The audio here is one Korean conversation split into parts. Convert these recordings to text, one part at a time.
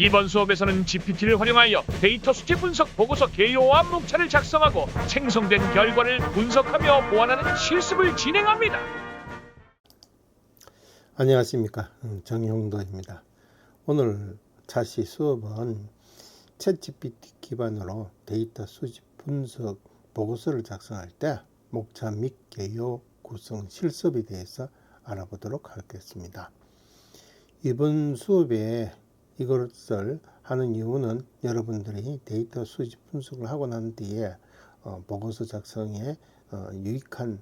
이번 수업에서는 GPT를 활용하여 데이터 수치 분석 보고서 개요와 목차를 작성하고 생성된 결과를 분석하며 보완하는 실습을 진행합니다. 안녕하십니까, 정용도입니다. 오늘 차시 수업은 챗GPT 기반으로 데이터 수집 분석 보고서를 작성할 때 목차 및 개요 구성 실습에 대해서 알아보도록 하겠습니다. 이번 수업에 이것을 하는 이유는 여러분들이 데이터 수집 분석을 하고 난 뒤에 보고서 작성에 유익한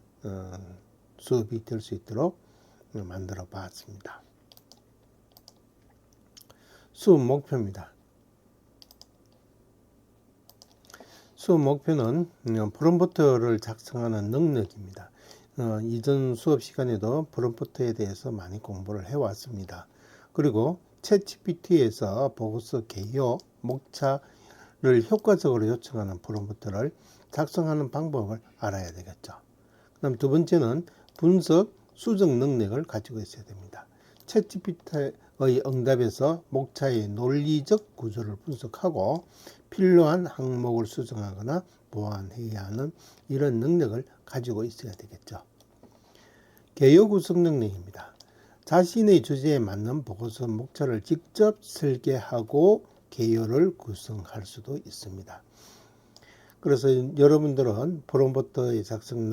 수업이 될 수 있도록 만들어 봤습니다. 수업 목표입니다. 수업 목표는 프롬프트를 작성하는 능력입니다. 이전 수업 시간에도 프롬프트에 대해서 많이 공부를 해왔습니다. 그리고 챗GPT에서 보고서 개요, 목차를 효과적으로 요청하는 프롬프트를 작성하는 방법을 알아야 되겠죠. 그다음 두 번째는 분석, 수정 능력을 가지고 있어야 됩니다. 챗GPT의 응답에서 목차의 논리적 구조를 분석하고 필요한 항목을 수정하거나 보완해야 하는 이런 능력을 가지고 있어야 되겠죠. 개요 구성 능력입니다. 자신의 주제에 맞는 보고서 목차를 직접 설계하고 개요를 구성할 수도 있습니다. 그래서 여러분들은 프롬프트의 작성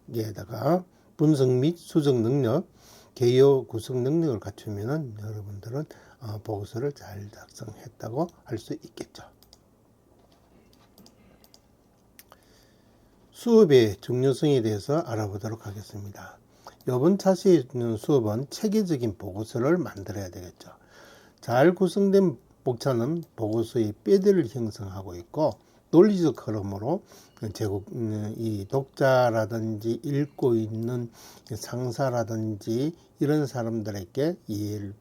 능력에다가 분석 및 수정 능력, 개요 구성 능력을 갖추면 여러분들은 보고서를 잘 작성했다고 할 수 있겠죠. 수업의 중요성에 대해서 알아보도록 하겠습니다. 이번 차시 수업은 체계적인 보고서를 만들어야 되겠죠. 잘 구성된 목차는 보고서의 뼈대를 형성하고 있고 논리적 흐름으로 이 독자라든지 읽고 있는 상사라든지 이런 사람들에게 이해를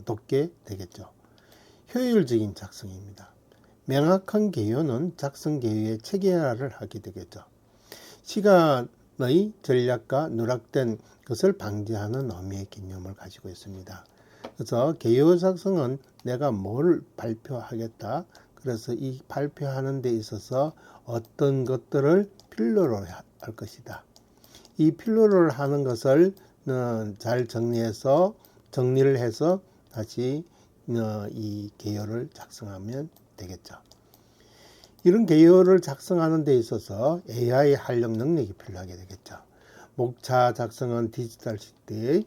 돕게 되겠죠. 효율적인 작성입니다. 명확한 개요는 작성 개요의 체계화를 하게 되겠죠. 시간의 전략과 누락된 것을 방지하는 의미의 개념을 가지고 있습니다. 그래서 개요 작성은 내가 뭘 발표하겠다. 그래서 이 발표하는 데 있어서 어떤 것들을 필요로 할 것이다. 이 필요를 하는 것을 잘 정리를 해서 다시 이 개요를 작성하면 되겠죠. 이런 개요를 작성하는 데 있어서 AI 활용 능력이 필요하게 되겠죠. 목차 작성은 디지털 시대의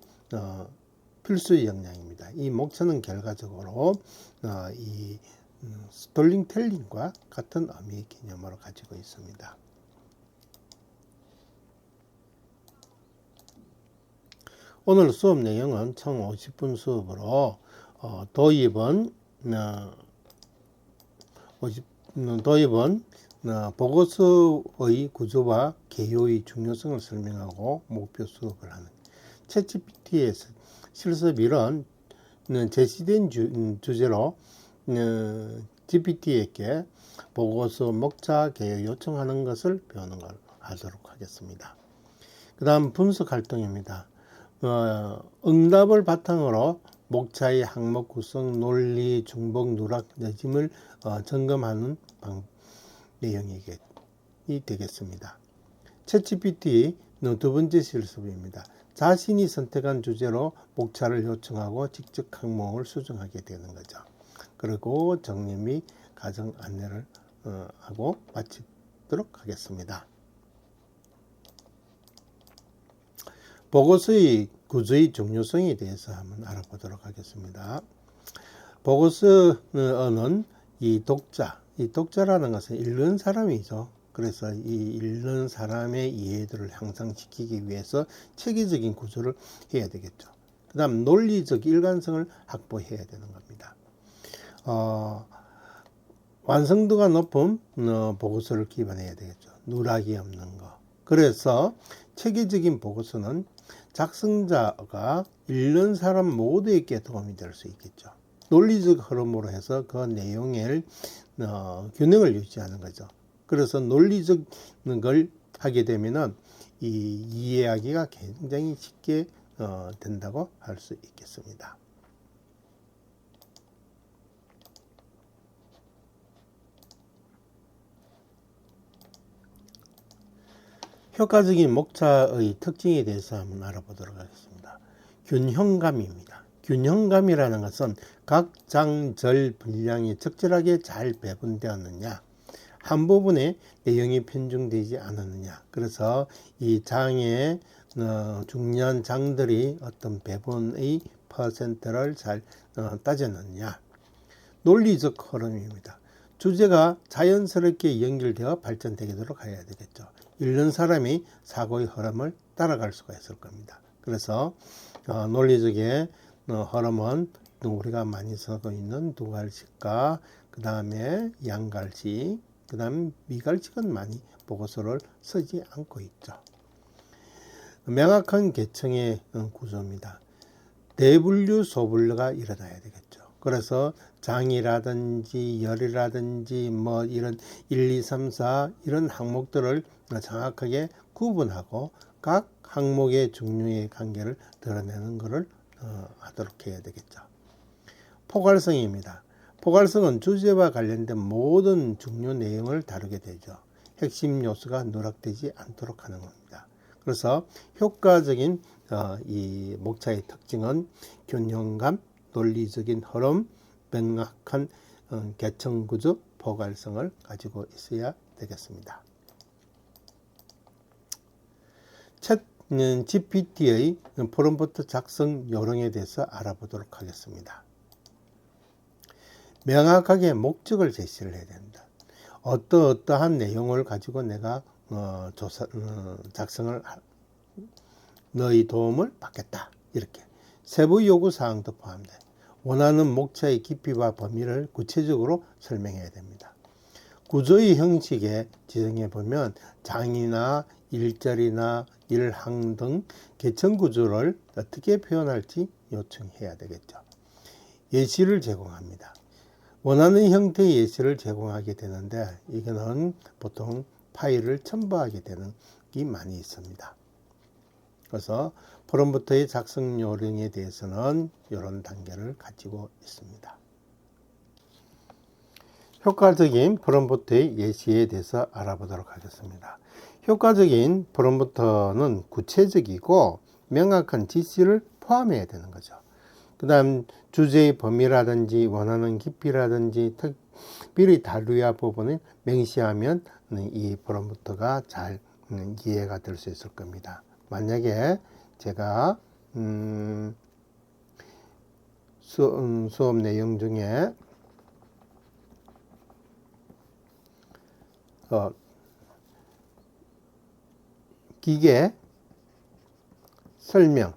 필수 역량입니다. 이 목차는 결과적으로 이 스토리텔링과 같은 의미의 개념으로 가지고 있습니다. 오늘 수업 내용은 총 50분 수업으로 도입은 보고서의 구조와 개요의 중요성을 설명하고 목표 수업을 하는 챗GPT의 실습 이론 제시된 주제로 GPT에게 보고서 목차 개요 요청하는 것을 배우는 걸 하도록 하겠습니다. 그 다음 분석 활동입니다. 응답을 바탕으로 목차의 항목 구성, 논리, 중복, 누락, 내짐을 점검하는 내용이 되겠습니다. 챗GPT 두 번째 실습입니다. 자신이 선택한 주제로 목차를 요청하고 직접 항목을 수정하게 되는 거죠. 그리고 정리 및 과정 안내를 하고 마치도록 하겠습니다. 보고서의 구조의 중요성에 대해서 한번 알아보도록 하겠습니다. 보고서는 이 독자라는 것은 읽는 사람이죠. 그래서 이 읽는 사람의 이해도를 향상시키기 위해서 체계적인 구조를 해야 되겠죠. 그 다음 논리적 일관성을 확보해야 되는 겁니다. 완성도가 높은 보고서를 기반해야 되겠죠. 누락이 없는 거. 그래서 체계적인 보고서는 작성자가 읽는 사람 모두에게 도움이 될 수 있겠죠. 논리적 흐름으로 해서 그 내용의 균형을 유지하는 거죠. 그래서 논리적 걸 하게 되면은 이해하기가 굉장히 쉽게 된다고 할 수 있겠습니다. 효과적인 목차의 특징에 대해서 한번 알아보도록 하겠습니다. 균형감입니다. 균형감이라는 것은 각 장, 절 분량이 적절하게 잘 배분되었느냐, 한 부분에 내용이 편중되지 않았느냐, 그래서 이 장의 중요한 장들이 어떤 배분의 퍼센트를 잘 따졌느냐. 논리적 흐름입니다. 주제가 자연스럽게 연결되어 발전되도록 해야 되겠죠. 읽는 사람이 사고의 흐름을 따라갈 수가 있을 겁니다. 그래서 논리적인 흐름은 우리가 많이 쓰고 있는 두갈식과 그 다음에 양갈식, 그 다음 미갈식은 많이 보고서를 쓰지 않고 있죠. 명확한 계층의 구조입니다. 대분류 소분류가 일어나야 되겠죠. 그래서 장이라든지 열이라든지 뭐 이런 1, 2, 3, 4 이런 항목들을 정확하게 구분하고 각 항목의 종류의 관계를 드러내는 것을 하도록 해야 되겠죠. 포괄성입니다. 포괄성은 주제와 관련된 모든 중요 내용을 다루게 되죠. 핵심 요소가 누락되지 않도록 하는 겁니다. 그래서 효과적인 이 목차의 특징은 균형감, 논리적인 흐름, 명확한 계층구조, 포괄성을 가지고 있어야 되겠습니다. 챗 GPT의 프롬프트 작성 요령에 대해서 알아보도록 하겠습니다. 명확하게 목적을 제시를 해야 된다. 어떠한 내용을 가지고 내가 작성을 너의 도움을 받겠다. 이렇게 세부 요구 사항도 포함돼. 원하는 목차의 깊이와 범위를 구체적으로 설명해야 됩니다. 구조의 형식에 지정해 보면 장이나 일절이나 일항 등 계층 구조를 어떻게 표현할지 요청해야 되겠죠. 예시를 제공합니다. 원하는 형태의 예시를 제공하게 되는데 이거는 보통 파일을 첨부하게 되는 게 많이 있습니다. 그래서 프롬프트의 작성 요령에 대해서는 이런 단계를 가지고 있습니다. 효과적인 프롬프트의 예시에 대해서 알아보도록 하겠습니다. 효과적인 프롬프트는 구체적이고 명확한 지시를 포함해야 되는 거죠. 그 다음 주제의 범위라든지 원하는 깊이라든지 특별히 다루어야 부분을 명시하면 이 프롬프트가 잘 이해가 될 수 있을 겁니다. 만약에 제가 수업 내용 중에 기계 설명서를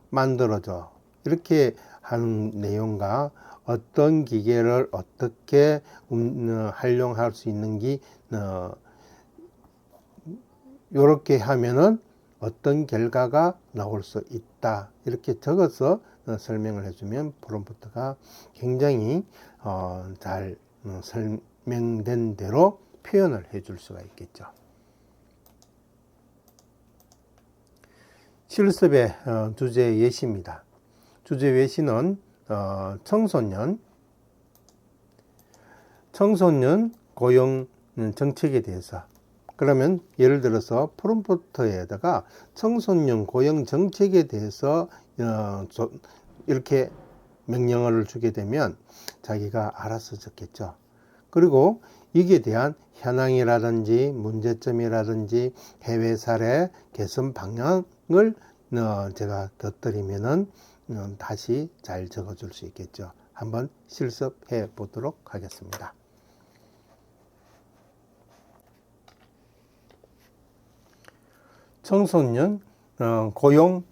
만들어줘 이렇게 하는 내용과 어떤 기계를 어떻게 활용할 수 있는지 이렇게 하면은 어떤 결과가 나올 수 있다 이렇게 적어서 설명을 해주면 프롬프트가 굉장히 잘 설명된 대로 표현을 해줄 수가 있겠죠. 실습의 주제 예시입니다. 주제 예시는 청소년 고용 정책에 대해서. 그러면 예를 들어서 프롬프트에다가 청소년 고용 정책에 대해서 이렇게 명령어를 주게 되면 자기가 알아서 적겠죠. 그리고 이에 대한 현황이라든지 문제점이라든지 해외 사례 개선 방향을 제가 곁들이면은 다시 잘 적어줄 수 있겠죠. 한번 실습해 보도록 하겠습니다. 청소년 고용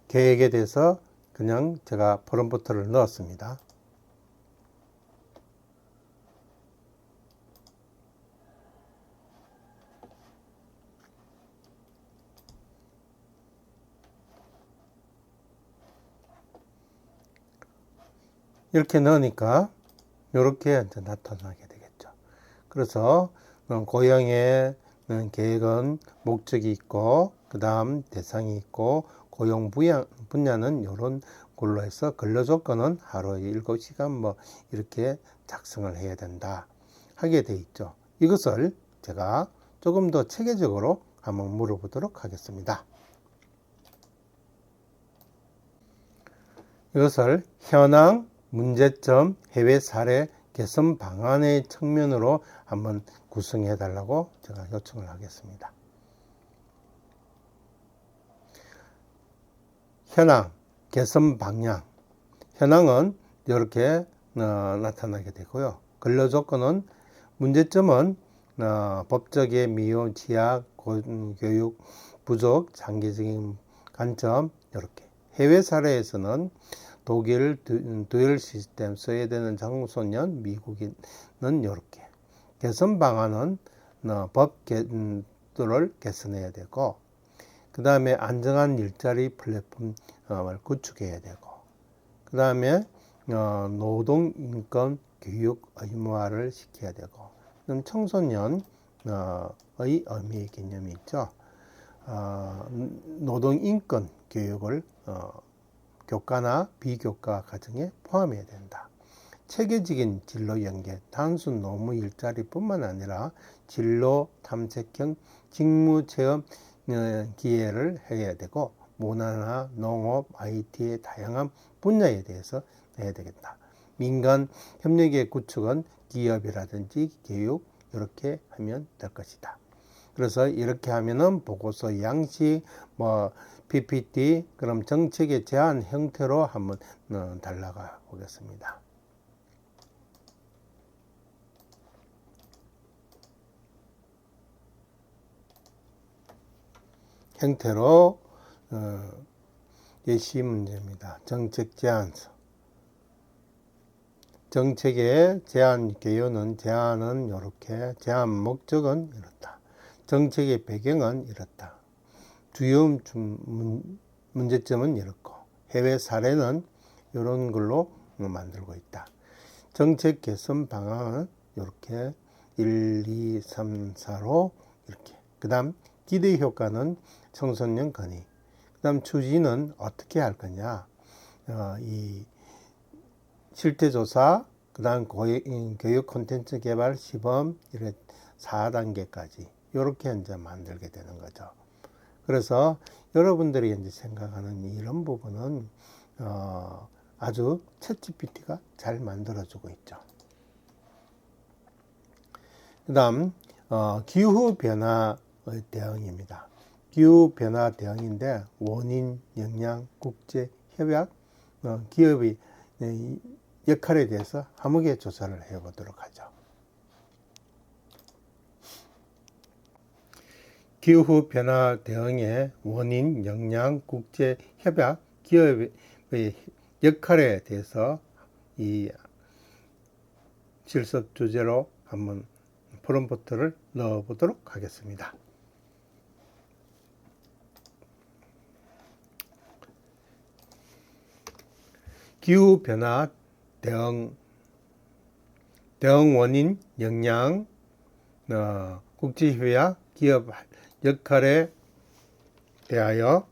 계획에 대해서 그냥 제가 프롬프트를 넣었습니다. 이렇게 넣으니까 이렇게 나타나게 되겠죠. 그래서 고용의 계획은 목적이 있고 그 다음 대상이 있고 고용 분야는 이런 걸로 해서 근로조건은 하루에 7시간 뭐 이렇게 작성을 해야 된다 하게 돼 있죠. 이것을 제가 조금 더 체계적으로 한번 물어보도록 하겠습니다. 이것을 현황, 문제점, 해외 사례, 개선 방안의 측면으로 한번 구성해 달라고 제가 요청을 하겠습니다. 현황, 개선 방향. 현황은 이렇게 나타나게 되고요. 근로 조건은, 문제점은 법적의 미흡, 취약, 교육 부족, 장기적인 관점. 이렇게 해외 사례에서는 독일 듀얼 시스템, 스웨덴은 장소년, 미국인은 이렇게. 개선 방안은 법들을 개선해야 되고, 그 다음에 안정한 일자리 플랫폼을 구축해야 되고, 그 다음에 노동, 인권, 교육 의무화를 시켜야 되고, 그럼 청소년의 의미의 개념이 있죠. 노동, 인권, 교육을 교과나 비교과 과정에 포함해야 된다. 체계적인 진로 연계, 단순 노무 일자리뿐만 아니라 진로 탐색형 직무 체험 기회를 해야 되고, 문화나 농업, IT의 다양한 분야에 대해서 해야 되겠다. 민간 협력의 구축은 기업이라든지 교육, 이렇게 하면 될 것이다. 그래서 이렇게 하면은 보고서 양식, PPT, 그럼 정책의 제안 형태로 한번 달라가 보겠습니다. 형태로 예시 문제입니다. 정책 제안서. 정책의 제안 개요는, 제안은 이렇게, 제안 목적은 이렇다. 정책의 배경은 이렇다. 주요 문제점은 이렇고, 해외 사례는 이런 걸로 만들고 있다. 정책 개선 방안은 이렇게 1, 2, 3, 4로 이렇게. 그 다음 기대 효과는 청소년 건의. 그 다음 추진은 어떻게 할 거냐. 이 실태조사, 그 다음 교육 콘텐츠 개발, 시범, 이렇게 4단계까지 이렇게 이제 만들게 되는 거죠. 그래서 여러분들이 이제 생각하는 이런 부분은 아주 챗GPT가 잘 만들어주고 있죠. 그 다음 기후변화의 대응입니다. 기후변화 대응인데, 원인, 영향, 국제 협약, 기업의 역할에 대해서 함께 조사를 해보도록 하죠. 기후변화 대응의 원인, 영향, 국제 협약, 기업의 역할에 대해서 이 실습 주제로 한번 프롬프트를 넣어보도록 하겠습니다. 기후변화 대응 원인, 영향, 국제협약, 기업 역할에 대하여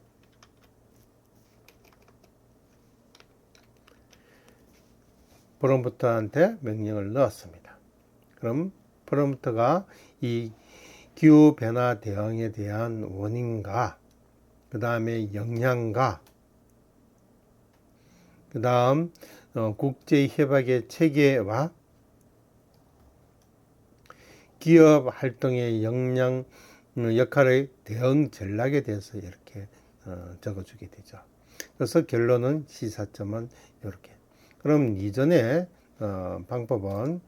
프롬프트한테 명령을 넣었습니다. 그럼 프롬프트가 이 기후변화 대응에 대한 원인과, 그 다음에 영향과, 그 다음 국제협약의 체계와 기업 활동의 역량의 대응 전략에 대해서 이렇게 적어주게 되죠. 그래서 결론은 시사점은 이렇게. 그럼 이전에 방법은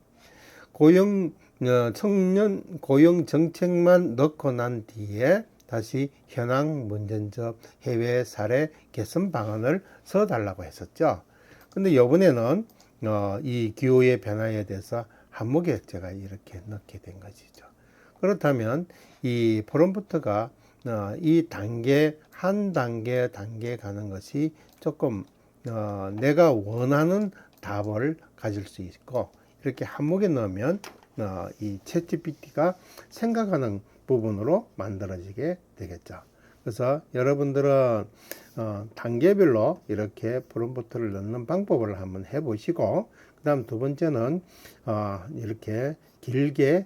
청년 고용 정책만 넣고 난 뒤에 다시 현황, 문제점, 해외 사례, 개선 방안을 써달라고 했었죠. 근데 이번에는 이 기후의 변화에 대해서 한목에 제가 이렇게 넣게 된 것이죠. 그렇다면 이 프롬프트가 이 한 단계 가는 것이 조금 내가 원하는 답을 가질 수 있고, 이렇게 한목에 넣으면 이 챗GPT가 생각하는 부분으로 만들어지게 되겠죠. 그래서 여러분들은 단계별로 이렇게 프롬프트를 넣는 방법을 한번 해보시고, 그 다음 두 번째는 이렇게 길게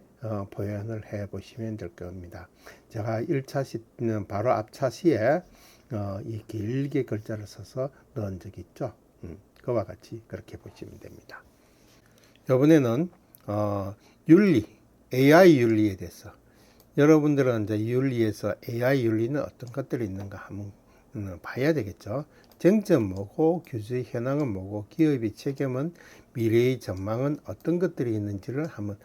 표현을 해 보시면 될 겁니다. 제가 1차 시는 바로 앞차 시에 이 길게 글자를 써서 넣은 적이 있죠. 그와 같이 그렇게 보시면 됩니다. 이번에는 윤리, AI 윤리에 대해서 여러분들은 이제 윤리에서 AI 윤리는 어떤 것들이 있는가 한번 봐야 되겠죠. 쟁점 뭐고, 규제 현황은 뭐고, 기업의 책임은, 미래의 전망은 어떤 것들이 있는지를 한번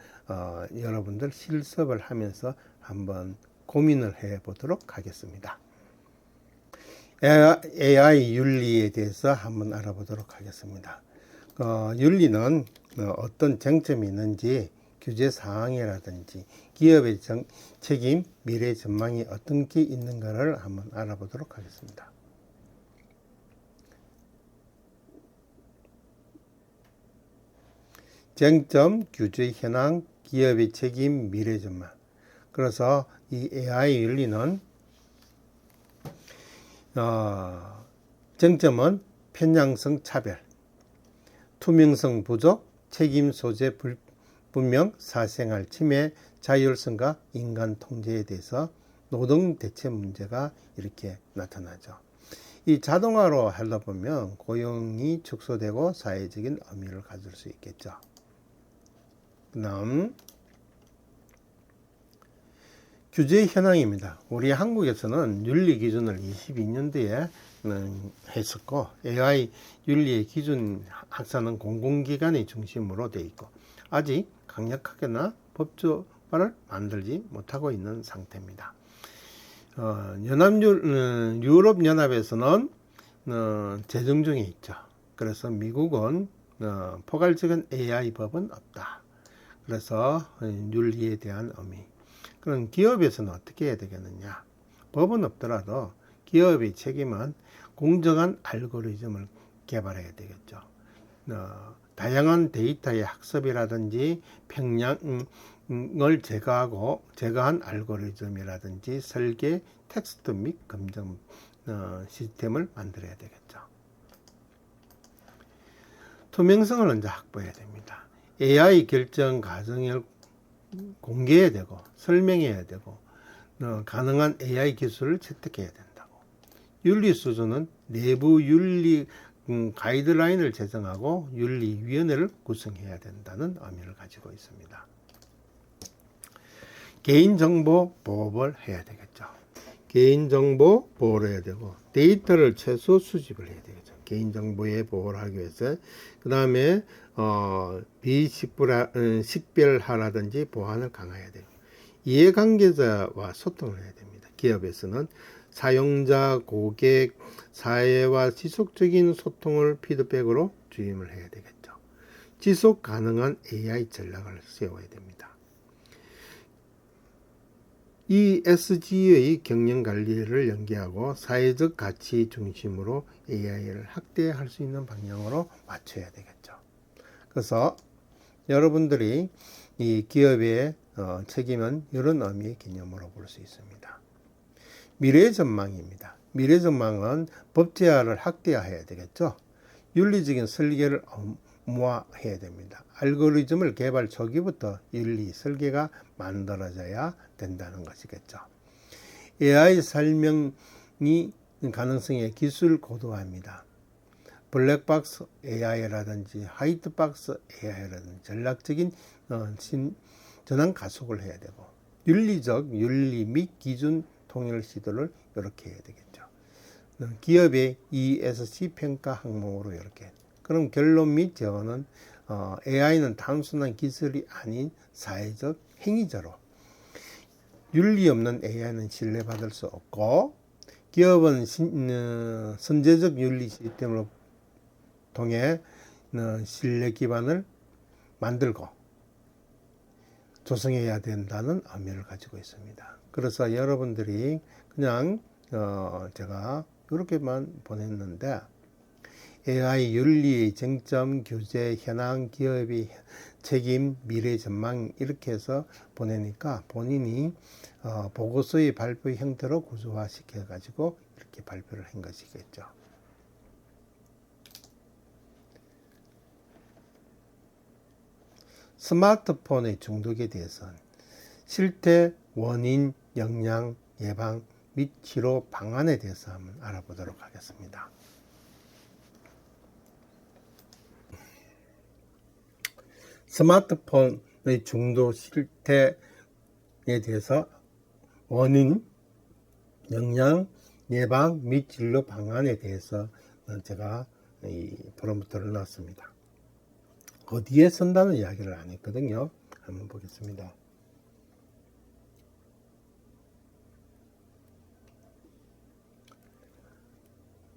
여러분들 실습을 하면서 한번 고민을 해 보도록 하겠습니다. AI 윤리에 대해서 한번 알아보도록 하겠습니다. 윤리는 어떤 쟁점이 있는지, 규제 사항이라든지 기업의 책임, 미래 전망이 어떤 게 있는가를 한번 알아보도록 하겠습니다. 쟁점, 규제 현황, 기업의 책임, 미래 전망. 그래서 이 AI 윤리는 쟁점은 편향성 차별, 투명성 부족, 책임 소재 불분명, 사생활 침해, 자율성과 인간 통제에 대해서 노동 대체 문제가 이렇게 나타나죠. 이 자동화로 하다 보면 고용이 축소되고 사회적인 의미를 가질 수 있겠죠. 그다음 규제 현황입니다. 우리 한국에서는 윤리 기준을 22년도에 했었고, AI 윤리의 기준 학사는 공공기관의 중심으로 되어 있고, 아직 강력하게나 법조화를 만들지 못하고 있는 상태입니다. 유럽연합에서는 제정 중에 있죠. 그래서 미국은 포괄적인 AI 법은 없다. 그래서 윤리에 대한 의미. 그럼 기업에서는 어떻게 해야 되겠느냐? 법은 없더라도 기업의 책임은 공정한 알고리즘을 개발해야 되겠죠. 다양한 데이터의 학습이라든지 편향을 제거한 알고리즘이라든지 설계, 텍스트 및 검증 시스템을 만들어야 되겠죠. 투명성을 먼저 확보해야 됩니다. AI 결정 과정을 공개해야 되고 설명해야 되고 가능한 AI 기술을 채택해야 된다고. 윤리 수준은 내부 윤리 가이드라인을 제정하고 윤리위원회를 구성해야 된다는 의미를 가지고 있습니다. 개인정보 보호를 해야 되겠죠. 개인정보 보호를 해야 되고 데이터를 최소 수집을 해야 되겠죠. 개인정보의 보호를 하기 위해서. 그 다음에 식별화라든지 보안을 강화해야 돼요. 이해관계자와 소통을 해야 됩니다. 기업에서는 사용자, 고객, 사회와 지속적인 소통을 피드백으로 주임을 해야 되겠죠. 지속 가능한 AI 전략을 세워야 됩니다. ESG의 경영 관리를 연계하고 사회적 가치 중심으로 AI를 확대할 수 있는 방향으로 맞춰야 되겠죠. 그래서 여러분들이 이 기업의 책임은 이런 의미의 개념으로 볼 수 있습니다. 미래 전망입니다. 미래 전망은 법제화를 확대해야 되겠죠. 윤리적인 설계를 의무화해야 됩니다. 알고리즘을 개발 초기부터 윤리 설계가 만들어져야 된다는 것이겠죠. AI 설명이 가능성의 기술 고도화입니다. 블랙박스 AI라든지 화이트박스 AI라든지 전략적인 전환 가속을 해야 되고 윤리적 윤리 및 기준 통일 시도를 이렇게 해야 되겠죠. 기업의 ESG 평가 항목으로 이렇게. 그럼 결론 및 제언은 AI는 단순한 기술이 아닌 사회적 행위자로 윤리 없는 AI는 신뢰받을 수 없고 기업은 선제적 윤리 시스템을 통해 신뢰 기반을 만들고 조성해야 된다는 의미를 가지고 있습니다. 그래서 여러분들이 그냥 제가 이렇게만 보냈는데 AI 윤리의 쟁점, 규제, 현황, 기업의 책임, 미래 전망 이렇게 해서 보내니까 본인이 보고서의 발표 형태로 구조화시켜 가지고 이렇게 발표를 한 것이겠죠. 스마트폰의 중독에 대해서는 실태, 원인, 영양, 예방 및 치료 방안에 대해서 한번 알아보도록 하겠습니다. 스마트폰의 중독 실태에 대해서 원인, 영양, 예방 및 진료 방안에 대해서 제가 이 프롬프트를 넣었습니다. 어디에 쓴다는 이야기를 안 했거든요. 한번 보겠습니다.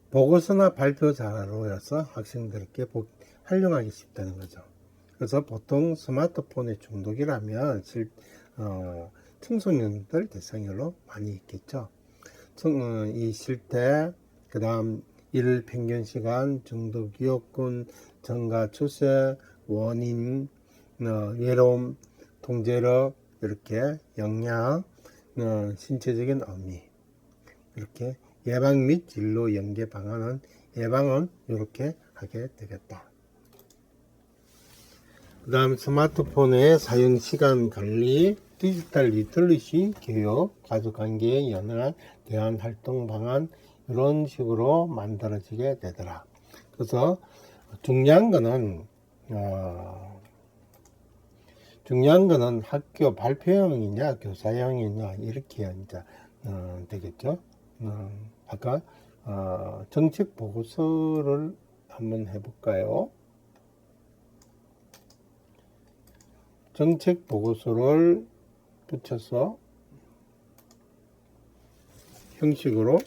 보고서나 발표 자료여서 학생들에게 활용하기 쉽다는 거죠. 그래서 보통 스마트폰의 중독이라면 청소년들 대상으로 많이 있겠죠. 이 실태, 그 다음 일 평균 시간, 중독 기억군, 증가 추세, 원인, 외로움, 통제력, 이렇게 영양, 신체적인 의미, 이렇게 예방 및 진로 연계 방안은 예방은 이렇게 하게 되겠다. 그 다음 스마트폰의 사용 시간 관리, 디지털 리터러시 교육, 가족관계에 연연한 대안 활동 방안, 이런 식으로 만들어지게 되더라. 그래서 중요한 거는 학교 발표형이냐 교사형이냐 이렇게 이제 되겠죠. 아까 정책 보고서를 한번 해볼까요? 정책 보고서를 붙여서 형식으로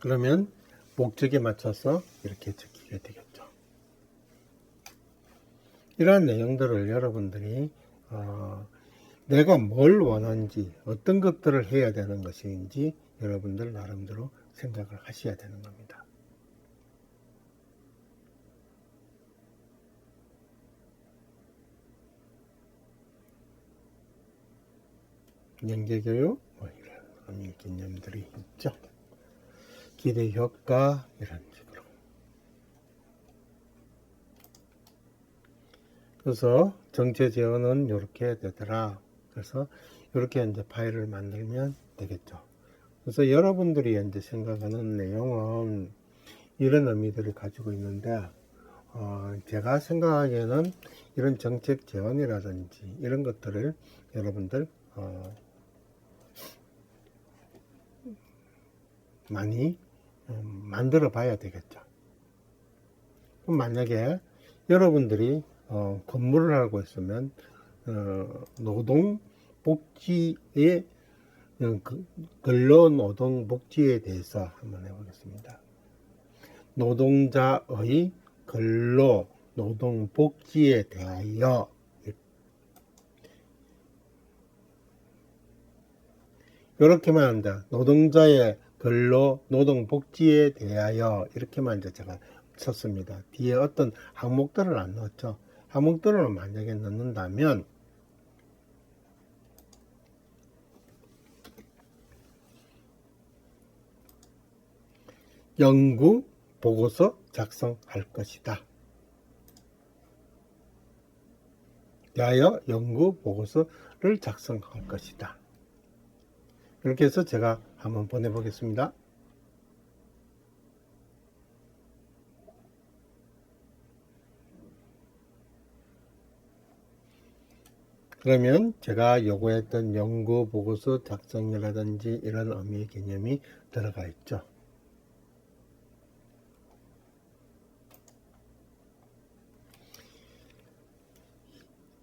그러면 목적에 맞춰서 이렇게 적히게 되겠죠. 이러한 내용들을 여러분들이 내가 뭘 원하는지 어떤 것들을 해야 되는 것인지 여러분들 나름대로 생각을 하셔야 되는 겁니다. 연계교육 이런 의미 개념들이 있죠. 기대 효과 이런 식으로. 그래서 정체 제어는 이렇게 되더라. 그래서 이렇게 이제 파일을 만들면 되겠죠. 그래서 여러분들이 이제 생각하는 내용은 이런 의미들을 가지고 있는데, 제가 생각하기에는 이런 정책 제언이라든지 이런 것들을 여러분들 많이 만들어 봐야 되겠죠. 그럼 만약에 여러분들이 근무를 하고 있으면 노동복지의 근로노동복지에 대해서 한번 해보겠습니다. 노동자의 근로노동복지에 대하여 이렇게만 한다. 노동자의 근로노동복지에 대하여 이렇게만 이제 제가 썼습니다. 뒤에 어떤 항목들을 안 넣었죠. 항목들을 만약에 넣는다면 연구 보고서 작성할 것이다. 대하여 연구 보고서를 작성할 것이다. 이렇게 해서 제가 한번 보내보겠습니다. 그러면 제가 요구했던 연구 보고서 작성이라든지 이런 의미의 개념이 들어가 있죠.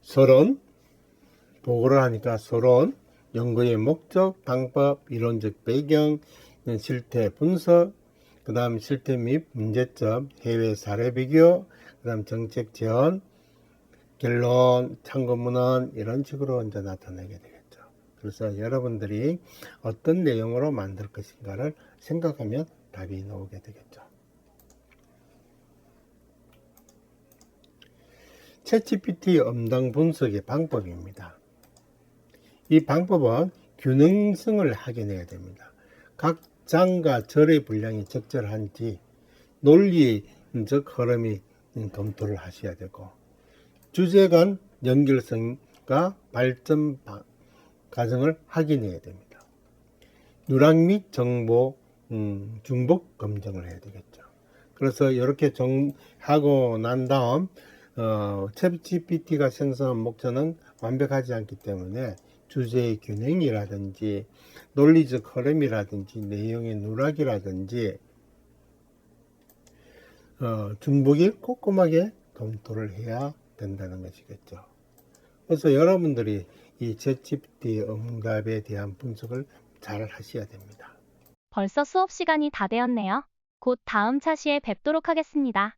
서론, 보고를 하니까 서론, 연구의 목적, 방법, 이론적 배경, 실태 분석, 그 다음 실태 및 문제점, 해외 사례 비교, 그 다음 정책 제언, 결론, 참고문헌 이런 식으로 이제 나타내게 되겠죠. 그래서 여러분들이 어떤 내용으로 만들 것인가를 생각하면 답이 나오게 되겠죠. 챗GPT 음성 분석의 방법입니다. 이 방법은 균형성을 확인해야 됩니다. 각 장과 절의 분량이 적절한지 논리적 흐름이 검토를 하셔야 되고, 주제 간 연결성과 발전 과정을 확인해야 됩니다. 누락 및 정보 중복 검증을 해야 되겠죠. 그래서 이렇게 하고 난 다음 챗GPT가 생성한 목차는 완벽하지 않기 때문에 주제의 균형이라든지 논리적 흐름이라든지 내용의 누락이라든지 중복이 꼼꼼하게 검토를 해야 된다는 것이겠죠. 그래서 여러분들이 이 챗GPT 응답에 대한 분석을 잘 하셔야 됩니다. 벌써 수업 시간이 다 되었네요. 곧 다음 차시에 뵙도록 하겠습니다.